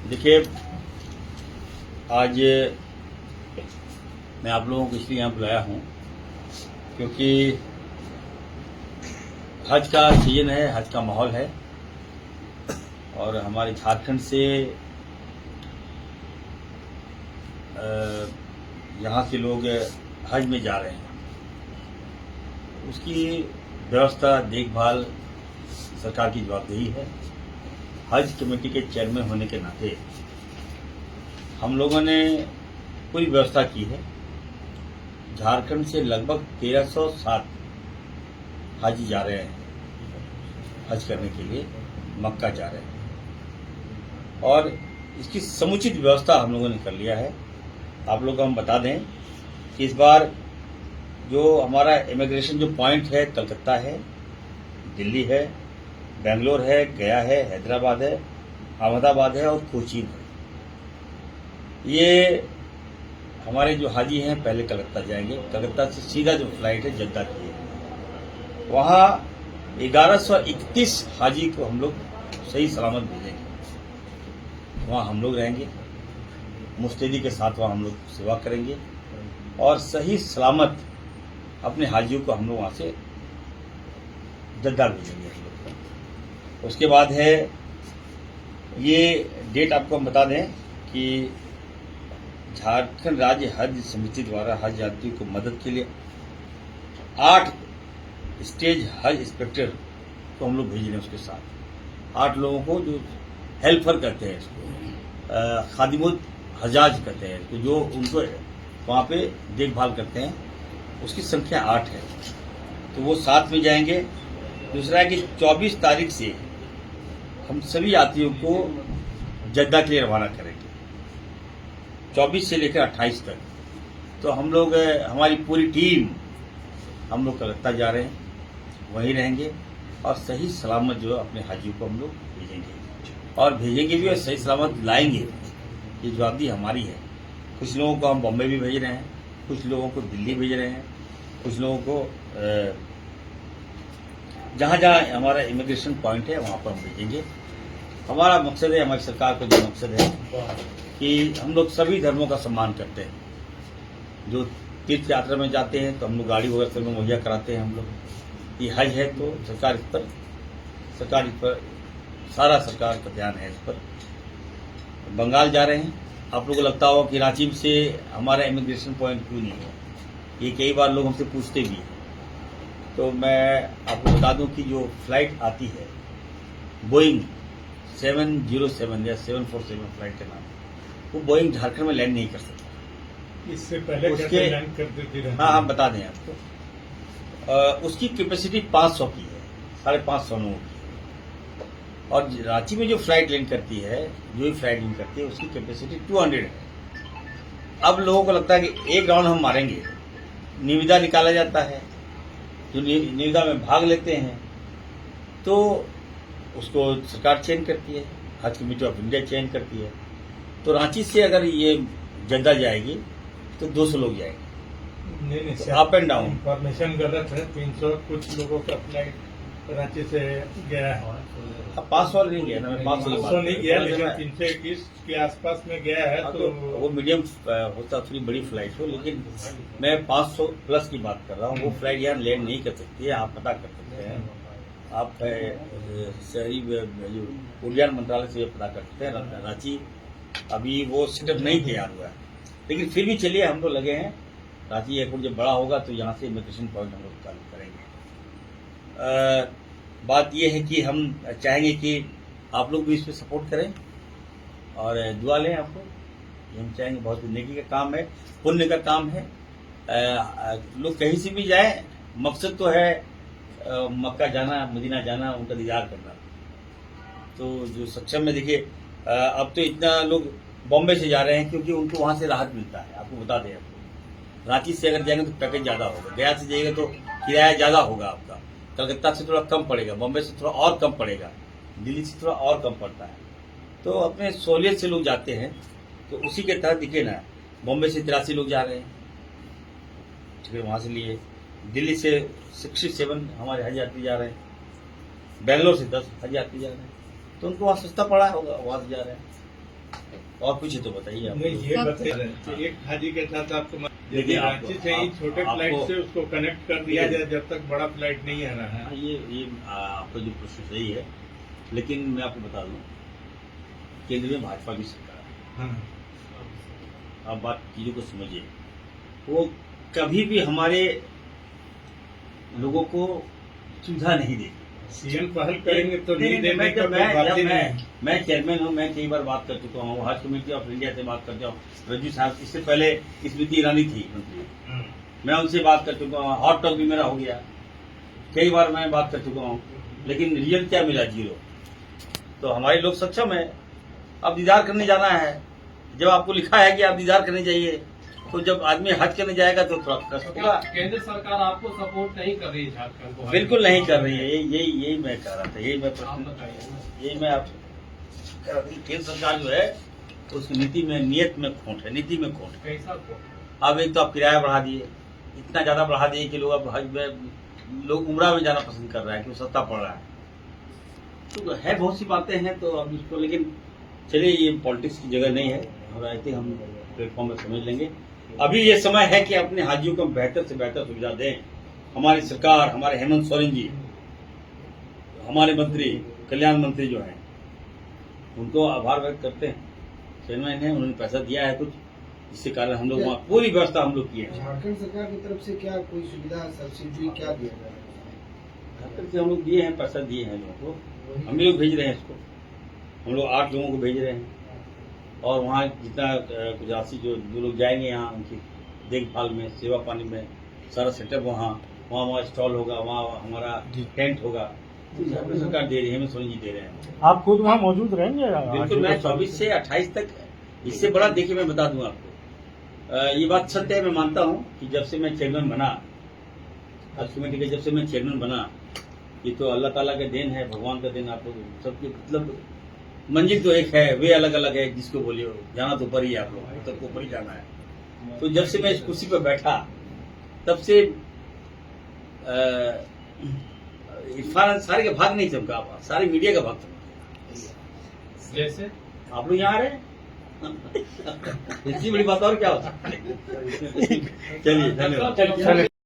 देखिए, आज मैं आप लोगों को इसलिए यहाँ बुलाया हूँ क्योंकि हज का सीजन है, हज का माहौल है और हमारे झारखंड से यहाँ के लोग हज में जा रहे हैं। उसकी व्यवस्था देखभाल सरकार की जवाबदेही है। हज कमेटी के चेयरमैन होने के नाते हम लोगों ने पूरी व्यवस्था की है। झारखंड से लगभग 1307 हाजी जा रहे हैं, हज करने के लिए मक्का जा रहे हैं और इसकी समुचित व्यवस्था हम लोगों ने कर लिया है। आप लोगों को हम बता दें कि इस बार जो हमारा इमिग्रेशन जो पॉइंट है, कलकत्ता है, दिल्ली है, बेंगलोर है, गया है, हैदराबाद है, अहमदाबाद है और कोचीन है। ये हमारे जो हाजी हैं पहले कलकत्ता जाएंगे। कलकत्ता से सीधा जो फ्लाइट है जद्दा की है। वहाँ 1131 हाजी को हम लोग सही सलामत भेजेंगे। वहाँ हम लोग रहेंगे, मुस्तैदी के साथ वहाँ हम लोग सेवा करेंगे और सही सलामत अपने हाजियों को हम लोग वहाँ से जद्दा भेजेंगे। उसके बाद है ये डेट आपको हम बता दें कि झारखंड राज्य हज समिति द्वारा हज यात्रियों को मदद के लिए 8 स्टेज हज इंस्पेक्टर को हम लोग भेज रहे हैं। उसके साथ 8 लोगों को जो हेल्पर करते हैं, इसको खादिमुल हजाज कहते हैं, तो जो उनको वहाँ पे देखभाल करते हैं, उसकी संख्या 8 है। तो वो साथ में जाएंगे। दूसरा है कि 24 तारीख से हम सभी यात्रियों को जद्दा के लिए रवाना करेंगे, 24 से लेकर 28 तक। तो हम लोग, हमारी पूरी टीम, हम लोग कलकत्ता जा रहे हैं, वहीं रहेंगे और सही सलामत जो अपने हाजियों को हम लोग भेजेंगे और भेजेंगे भी और सही सलामत लाएंगे। ये जवाबदेही हमारी है। कुछ लोगों को हम बॉम्बे भी भेज रहे हैं, कुछ लोगों को दिल्ली भेज रहे हैं, कुछ लोगों को जहाँ जहाँ हमारा इमिग्रेशन पॉइंट है वहाँ पर हम भेजेंगे। हमारा मकसद है, हमारी सरकार का जो मकसद है कि हम लोग सभी धर्मों का सम्मान करते हैं। जो तीर्थ यात्रा में जाते हैं तो हम लोग गाड़ी वगैरह में मुहैया कराते हैं। हम लोग ये हज है तो सरकार इस पर सारा सरकार का ध्यान है इस पर। बंगाल जा रहे हैं। आप लोगों को लगता होगा कि रांची से हमारा इमिग्रेशन पॉइंट क्यों नहीं है, ये कई बार लोग हमसे पूछते भी हैं। तो मैं आपको बता दूं कि जो फ्लाइट आती है बोइंग 707 या 747 फ्लाइट के नाम, वो बोइंग झारखंड में लैंड नहीं कर सकता। इससे पहले उसके लैंड कर देती रहती है। हाँ, हम बता दें आपको, उसकी कैपेसिटी 500 की है, 550 लोगों की। और रांची में जो फ्लाइट लैंड करती है, जो भी फ्लाइट लैंड करती है, उसकी कैपेसिटी 200 है। अब लोगों को लगता है कि एक राउंड हम मारेंगे, निविदा निकाला जाता है, जो निविदा में भाग लेते हैं तो उसको सरकार चेंज करती है, हज कमेटी ऑफ इंडिया चेंज करती है। तो रांची से अगर ये जद्दा जाएगी तो 200 लोग जाएंगे। नहीं, तो अप एंड डाउन इंफॉर्मेशन गलत है। 300 कुछ लोगों का फ्लाइट रांची से गया है। 500 नहीं गया ना, मैं 500 नहीं गया, लेकिन 321 के आसपास में गया है। तो वो मीडियम होता, थोड़ी बड़ी फ्लाइट हो, लेकिन मैं 500 प्लस की बात कर रहा हूँ। वो फ्लाइट यहाँ लैंड नहीं कर सकती है। आप पता कर सकते हैं, आप शहरी उड्डयन मंत्रालय से पता कर सकते हैं। रांची अभी वो सेटअप नहीं तैयार हुआ है, लेकिन फिर भी चलिए, हम लोग लगे हैं। रांची एयरपोर्ट जब बड़ा होगा तो यहाँ से इमिग्रेशन पॉइंट हम लोग चालू करेंगे। बात यह है कि हम चाहेंगे कि आप लोग भी इस पर सपोर्ट करें और दुआ लें आपको। हम चाहेंगे, बहुत नेकी का काम है, पुण्य का काम है। लोग कहीं से भी जाए, मकसद तो है मक्का जाना, मदीना जाना, उनका दीदार करना। तो जो सक्षम में देखिए, अब तो इतना लोग बॉम्बे से जा रहे हैं क्योंकि उनको वहाँ से राहत मिलता है। आपको बता दें, आपको रांची से अगर जाएंगे तो पैकेज ज़्यादा होगा, गया से जाएगा तो किराया ज़्यादा होगा आपका, कलकत्ता से थोड़ा कम पड़ेगा, बॉम्बे से थोड़ा और कम पड़ेगा, दिल्ली से थोड़ा और कम पड़ता है। तो अपने सहूलियत से लोग जाते हैं। तो उसी के तहत दिखे ना, बॉम्बे से 83 लोग जा रहे हैं, ठीक है, वहाँ से लिए। दिल्ली से 67 हमारे हज यात्री जा रहे हैं, बेंगलोर से 10 हज यात्री जा रहे हैं। तो उनको वहाँ सस्ता पड़ा होगा, वहाँ से जा रहे हैं। और कुछ है तो बताइए आप। नहीं, ये बताइए कि एक हाजी के साथ आपको देखिए, यदि आप- रांची से ही आप- छोटे आपको- फ्लाइट से उसको कनेक्ट कर दिया देखिए, जाए जब तक बड़ा फ्लाइट नहीं आ रहा हाँ, है। ये आपका जो प्रश्न सही है, लेकिन मैं आपको बता दूं, केंद्र में भाजपा की सरकार है। हाँ, आप बात चीजों को समझिए, वो कभी भी हमारे लोगों को सुविधा नहीं देगी। सीएम पहल करेंगे तो नहीं देने मैं का जब कोई बात ही मैं नहीं। मैं चेयरमैन हूँ, मैं कई बार बात कर चुका हूँ, हज कमेटी ऑफ इंडिया से बात करता हूँ, रज्जू साहब, इससे पहले स्मृति ईरानी थी मंत्री, हाँ, मैं उनसे बात कर चुका हूँ, हॉट टॉक भी मेरा हो गया, कई बार मैं बात कर चुका हूँ, लेकिन रिजल्ट क्या मिला? 0। तो हमारे लोग सक्षम है। अब दीदार करने जाना है, जब आपको लिखा है कि आप दीदार करने जाइए, तो जब आदमी हज करने जाएगा तो थोड़ा कष्ट तो होगा। क्या केंद्र सरकार आपको सपोर्ट नहीं कर रही है झारखंड को? बिल्कुल नहीं कर रही है, यही मैं कह रहा था, यही मैं आप प्रश्न, बताइए ना। यही मैं आपसे कह रहा था कि केंद्र सरकार जो है उसकी नीति में, नियत में खोट है, नीति में खोट है। कैसा को? अब एक तो आप किराया बढ़ा दिए, इतना ज्यादा बढ़ा दिए कि लोग अब हज में, लोग उम्रा में जाना पसंद कर रहा है क्योंकि सस्ता पड़ रहा है। तो है, बहुत सी बातें हैं, तो अब इसको, लेकिन चलिए, ये पॉलिटिक्स की जगह नहीं है, और आई थिंक हम प्लेटफॉर्म में समझ लेंगे। अभी ये समय है कि अपने हाजियों को बेहतर से बेहतर सुविधा दें। हमारी सरकार, हमारे हेमंत सोरेन जी, हमारे मंत्री, कल्याण मंत्री जो हैं, उनको आभार व्यक्त करते हैं। चेयरमैन है, उन्होंने पैसा दिया है कुछ, जिसके कारण हम लोग वहाँ पूरी व्यवस्था हम लोग किए हैं। झारखंड सरकार की तरफ से क्या कोई सुविधा, सब्सिडी क्या दिया जा रहा है? से हम लोग दिए हैं, पैसा दिए हैं लोगों को, हम भी लोग भेज रहे हैं इसको, हम लोग 8 लोगों को भेज रहे हैं, और वहाँ जितना गुजराती जो लोग जाएंगे यहाँ, उनकी देखभाल में, सेवा पानी में, सारा सेटअप वहाँ स्टॉल होगा, वहाँ हमारा टेंट होगा, तो झारखंड सरकार दे रही है, हमें सोनी जी दे रहे हैं। आप खुद वहाँ मौजूद रहेंगे? बिल्कुल, मैं 24 से 28 तक, इससे बड़ा देखिए मैं बता दूं आपको, ये बात सत्य है, मैं मानता हूं कि जब से मैं चेयरमैन बना, हज कमेटी के जब से मैं चेयरमैन बना, ये तो अल्लाह ताला का देन है, भगवान का देन। आप लोग सबके, मतलब मंजिल तो एक है, वे अलग अलग है, जिसको बोलिए, जाना तो ऊपर ही है, आप लोग तक ऊपर ही जाना है। तो जब से मैं इस कुर्सी पर बैठा, तब से इरफान अंसारी का भाग नहीं चमका, सारी मीडिया का भाग चमका। जैसे आप लोग यहाँ आ रहे हैं इतनी बड़ी बात और क्या हो सकती है? चलिए, धन्यवाद। चलिए।